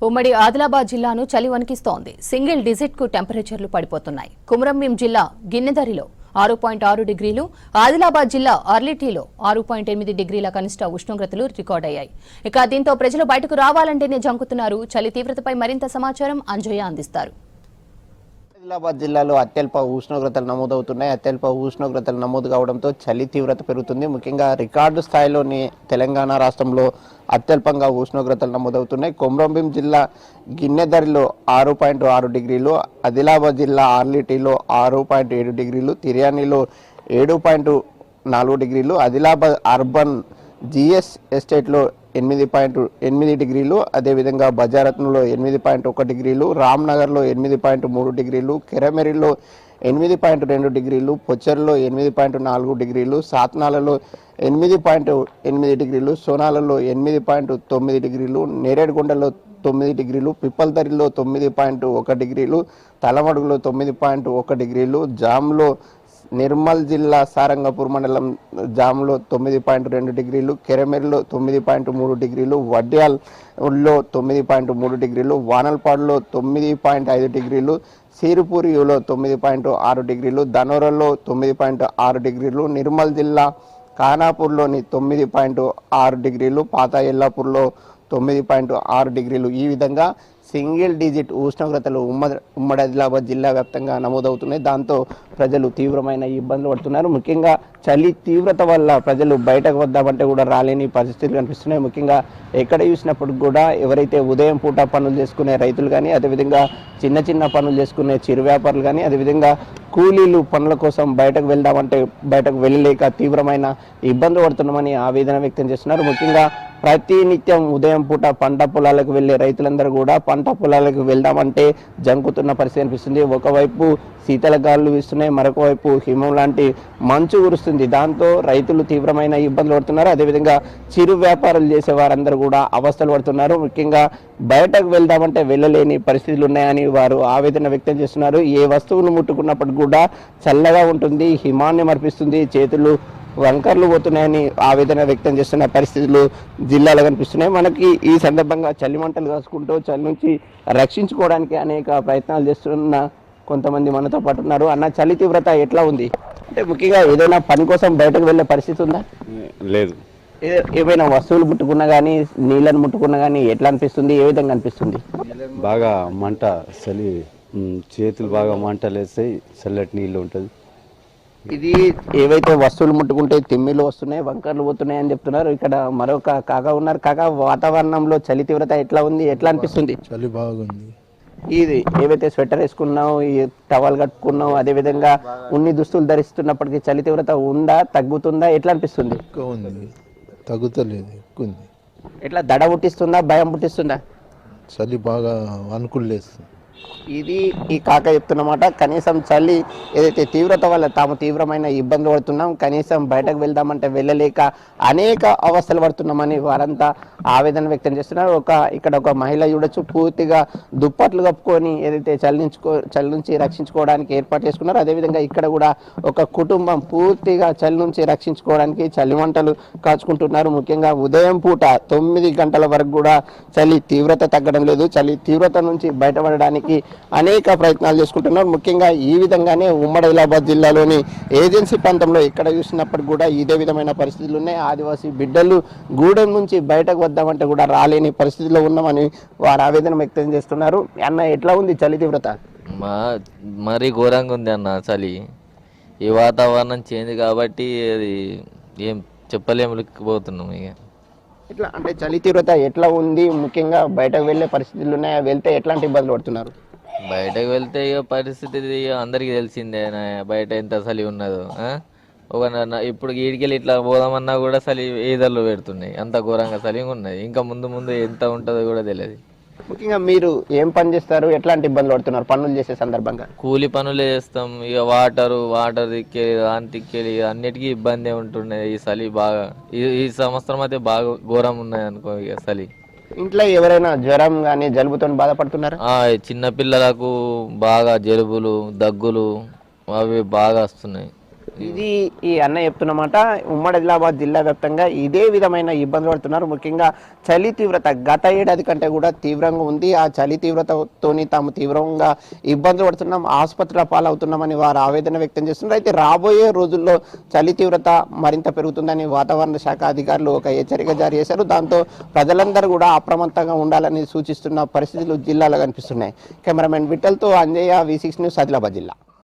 ఉమ్మడి ఆదిలాబాద్ జిల్లాను చలి వణికిస్తోంది. సింగిల్ డిజిట్ కు టెంపరేచర్లు పడిపోతున్నాయి. కుమ్రంభీం జిల్లా గిన్నెదరిలో 6.6 డిగ్రీలు, ఆదిలాబాద్ జిల్లా అర్లిటీలో 6.8 డిగ్రీల కనిష్ట ఉష్ణోగ్రతలు రికార్డయ్యాయి. ఇక దీంతో ప్రజలు బయటకు రావాలంటేనే జంకుతున్నారు. చలి తీవ్రతపై మరింత సమాచారం అంజయ్య అందిస్తారు. ఆదిలాబాద్ జిల్లాలో అత్యల్ప ఉష్ణోగ్రతలు నమోదవుతున్నాయి. అత్యల్ప ఉష్ణోగ్రతలు నమోదు కావడంతో చలి తీవ్రత పెరుగుతుంది. ముఖ్యంగా రికార్డు స్థాయిలోని తెలంగాణ రాష్ట్రంలో అత్యల్పంగా ఉష్ణోగ్రతలు నమోదవుతున్నాయి. కొమ్రంభీం జిల్లా గిన్నెదరిలో 6.6 డిగ్రీలు, ఆదిలాబాద్ జిల్లా ఆర్లిటీలో 6.7 డిగ్రీలు, తిర్యానీలో 7.4 డిగ్రీలు, ఆదిలాబాద్ అర్బన్ జిఎస్ ఎస్టేట్లో 8.8 డిగ్రీలు, అదేవిధంగా బజారత్నంలో 8.1 డిగ్రీలు, రామ్నగర్లో 8.3 డిగ్రీలు, కెరమెరిలో 8.2 డిగ్రీలు, పొచ్చర్లో 8.4 డిగ్రీలు, సాత్నాలలో 8.8 డిగ్రీలు, సోనాలలో 8.9 డిగ్రీలు, నేరేడుగొండలో 9 డిగ్రీలు, పిప్పల్దరిలో 9.1 డిగ్రీలు, తలమడుగులో 9.1 డిగ్రీలు, జామ్లో నిర్మల్ జిల్లా సారంగపూర్ మండలం జామ్లో 9.2 డిగ్రీలు, కెరమెరిలో 9.3 డిగ్రీలు, వడ్యాల్లో 9.3 డిగ్రీలు, వానల్పాడులో 9.5 డిగ్రీలు, సిరిపురిలో 9.6 డిగ్రీలు, ధనోరలో 9.6 డిగ్రీలు, నిర్మల్ జిల్లా ఖానాపూర్లోని 9.6 డిగ్రీలు, పాత ఎల్లాపూర్లో 9.6 డిగ్రీలు. ఈ విధంగా సింగిల్ డిజిట్ ఉష్ణోగ్రతలు ఉమ్మడి ఆదిలాబాద్ జిల్లా వ్యాప్తంగా నమోదవుతున్నాయి. దాంతో ప్రజలు తీవ్రమైన ఇబ్బందులు పడుతున్నారు. ముఖ్యంగా చలి తీవ్రత వల్ల ప్రజలు బయటకు వద్దామంటే కూడా రాలేని పరిస్థితులు కనిపిస్తున్నాయి. ముఖ్యంగా ఎక్కడ చూసినప్పుడు కూడా ఎవరైతే ఉదయం పూట పనులు చేసుకునే రైతులు కానీ, అదేవిధంగా చిన్న చిన్న పనులు చేసుకునే చిరు వ్యాపారులు కానీ, అదేవిధంగా కూలీలు పనుల కోసం బయటకు వెళ్దామంటే బయటకు వెళ్ళలేక తీవ్రమైన ఇబ్బందులు పడుతున్నామని ఆవేదన వ్యక్తం చేస్తున్నారు. ముఖ్యంగా ప్రతినిత్యం ఉదయం పూట పంట పొలాలకు వెళ్లే రైతులందరూ కూడా పంట పొలాలకు వెళ్దామంటే జంకుతున్న పరిస్థితి అనిపిస్తుంది. ఒకవైపు శీతల గాలులు వీస్తున్నాయి, మరొక వైపు హిమం లాంటి మంచు కురుస్తుంది. దాంతో రైతులు తీవ్రమైన ఇబ్బందులు పడుతున్నారు. అదేవిధంగా చిరు వ్యాపారాలు చేసే వారందరూ కూడా అవస్థలు పడుతున్నారు. ముఖ్యంగా బయటకు వెళ్దామంటే వెళ్ళలేని పరిస్థితులు ఉన్నాయని వారు ఆవేదన వ్యక్తం చేస్తున్నారు. ఏ వస్తువులు ముట్టుకున్నప్పటికీ కూడా చల్లగా ఉంటుంది, హిమాన్ని మర్పిస్తుంది, చేతులు వంకర్లు పోతున్నాయని ఆవేదన వ్యక్తం చేస్తున్న పరిస్థితులు జిల్లాలో కనిపిస్తున్నాయి. మనకి ఈ సందర్భంగా చలి మంటలు కాసుకుంటూ చలి నుంచి రక్షించుకోవడానికి అనేక ప్రయత్నాలు చేస్తున్న కొంతమంది మనతో పాటు ఉన్నారు. అన్న, చలి తీవ్రత ఎట్లా ఉంది? అంటే ముఖ్యంగా ఏదైనా పని కోసం బయటకు వెళ్ళే పరిస్థితి ఉందా? లేదు. ఏమైనా వస్తువులు ముట్టుకున్నా కానీ, నీళ్ళని ముట్టుకున్నా కానీ ఎట్లా అనిపిస్తుంది? ఏ విధంగా అనిపిస్తుంది? బాగా మంట, చలి, చేతులు బాగా మంటలు వేస్తాయి, చల్లటి నీళ్ళు ఉంటుంది. ఇది ఏవైతే వస్తువులు ముట్టుకుంటే తిమ్మిలు వస్తున్నాయి, వంకర్లు పోతున్నాయి అని చెప్తున్నారు. ఇక్కడ మరొక కాకా ఉన్నారు. కాకా, వాతావరణంలో చలి తీవ్రత ఎట్లా ఉంది? ఎట్లా అనిపిస్తుంది? చలి బాగుంది. ఇది ఏవైతే స్వెటర్ వేసుకున్నావు, ఈ టవల్ కట్టుకున్నావు, అదే విధంగా ఉన్ని దుస్తులు ధరిస్తున్నప్పటికీ చలి తీవ్రత ఉందా, తగ్గుతుందా, ఎట్లా అనిపిస్తుంది? ఎక్కువ ఉంది, తగ్గుతలేదు, ఎక్కువ ఉంది. ఎట్లా దడ పుట్టిస్తుందా, భయం పుట్టిస్తుందా? చలి బాగా అనుకూలేస్తుంది. ఇది ఈ కాక చెప్తున్నమాట. కనీసం చలి ఏదైతే తీవ్రత వల్ల తాము తీవ్రమైన ఇబ్బందులు పడుతున్నాం, కనీసం బయటకు వెళ్దామంటే వెళ్ళలేక అనేక అవస్థలు పడుతున్నామని వారంతా ఆవేదన వ్యక్తం చేస్తున్నారు. ఇక్కడ ఒక మహిళ చూడొచ్చు, పూర్తిగా దుప్పట్లు కప్పుకొని ఏదైతే చలి నుంచి రక్షించుకోవడానికి ఏర్పాటు చేసుకున్నారు. అదేవిధంగా ఇక్కడ కూడా ఒక కుటుంబం పూర్తిగా చలి నుంచి రక్షించుకోవడానికి చలి మంటలు కాచుకుంటున్నారు. ముఖ్యంగా ఉదయం పూట 9 గంటల వరకు కూడా చలి తీవ్రత తగ్గడం లేదు. చలి తీవ్రత నుంచి బయటపడడానికి అనేక ప్రయత్నాలు చేసుకుంటున్నారు. ముఖ్యంగా ఈ విధంగానే ఉమ్మడి ఆదిలాబాద్ జిల్లాలోని ఏజెన్సీ ప్రాంతంలో ఎక్కడ చూసినప్పటికీ కూడా ఇదే విధమైన పరిస్థితులు ఉన్నాయి. ఆదివాసీ బిడ్డలు గూడెం నుంచి బయటకు వద్దామంటే కూడా రాలేని పరిస్థితిలో ఉన్నామని వారు ఆవేదన వ్యక్తం చేస్తున్నారు. అన్న, ఎట్లా ఉంది చలి తీవ్రత? మరీ ఘోరంగా ఉంది అన్న చలి. ఈ వాతావరణం చేంజ్ కాబట్టి అది ఏం చెప్పలేముపోతున్నాం. ఇక ఎట్లా అంటే చలి తీవ్రత ఎట్లా ఉంది? ముఖ్యంగా బయటకు వెళ్ళే పరిస్థితులు ఉన్నాయా? వెళ్తే ఎట్లాంటి ఇబ్బందులు పడుతున్నారు? బయటకు వెళ్తే ఇక పరిస్థితి అందరికీ తెలిసిందే, బయట ఎంత చలి ఉన్నదో. ఇప్పుడు ఈడికెళ్ళి ఇట్లా పోదామన్నా కూడా చలి ఈదర్లు పెడుతున్నాయి, అంత ఘోరంగా చలి ఉన్నది. ఇంకా ముందు ముందు ఎంత ఉంటుందో కూడా తెలియదు. ముఖ్యంగా మీరు ఏం పని చేస్తారు? ఎట్లాంటి ఇబ్బందులు పడుతున్నారు పనులు చేసే సందర్భంగా? కూలి పనులే చేస్తాం. ఇక వాటర్ తిక్కేది, దాని తిక్కేది, అన్నిటికీ ఇబ్బంది ఉంటుండే. ఈ చలి బాగా ఈ సంవత్సరం అయితే బాగా ఘోరం ఉన్నది అనుకో. ఇక చలి ఇంట్లో ఎవరైనా జ్వరం కానీ జలుబుతో బాధపడుతున్నారా? చిన్న పిల్లలకు బాగా జలుబులు, దగ్గులు అవి బాగా వస్తున్నాయి. ఇది ఈ అన్న చెప్తున్నమాట ఉమ్మడి ఆదిలాబాద్ జిల్లా వ్యాప్తంగా ఇదే విధమైన ఇబ్బందులు పడుతున్నారు. ముఖ్యంగా చలి తీవ్రత గత ఏడాది కంటే కూడా తీవ్రంగా ఉంది. ఆ చలి తీవ్రతతోని తాము తీవ్రంగా ఇబ్బందులు పడుతున్నాం, ఆసుపత్రుల పాలవుతున్నామని వారు ఆవేదన వ్యక్తం చేస్తున్నారు. అయితే రాబోయే రోజుల్లో చలి తీవ్రత మరింత పెరుగుతుందని వాతావరణ శాఖ అధికారులు ఒక హెచ్చరిక జారీ చేశారు. దాంతో ప్రజలందరూ కూడా అప్రమత్తంగా ఉండాలని సూచిస్తున్న పరిస్థితులు జిల్లాలో కనిపిస్తున్నాయి. కెమెరామెన్ విఠల్తో అంజయ్య, V6 న్యూస్, ఆదిలాబాద్ జిల్లా.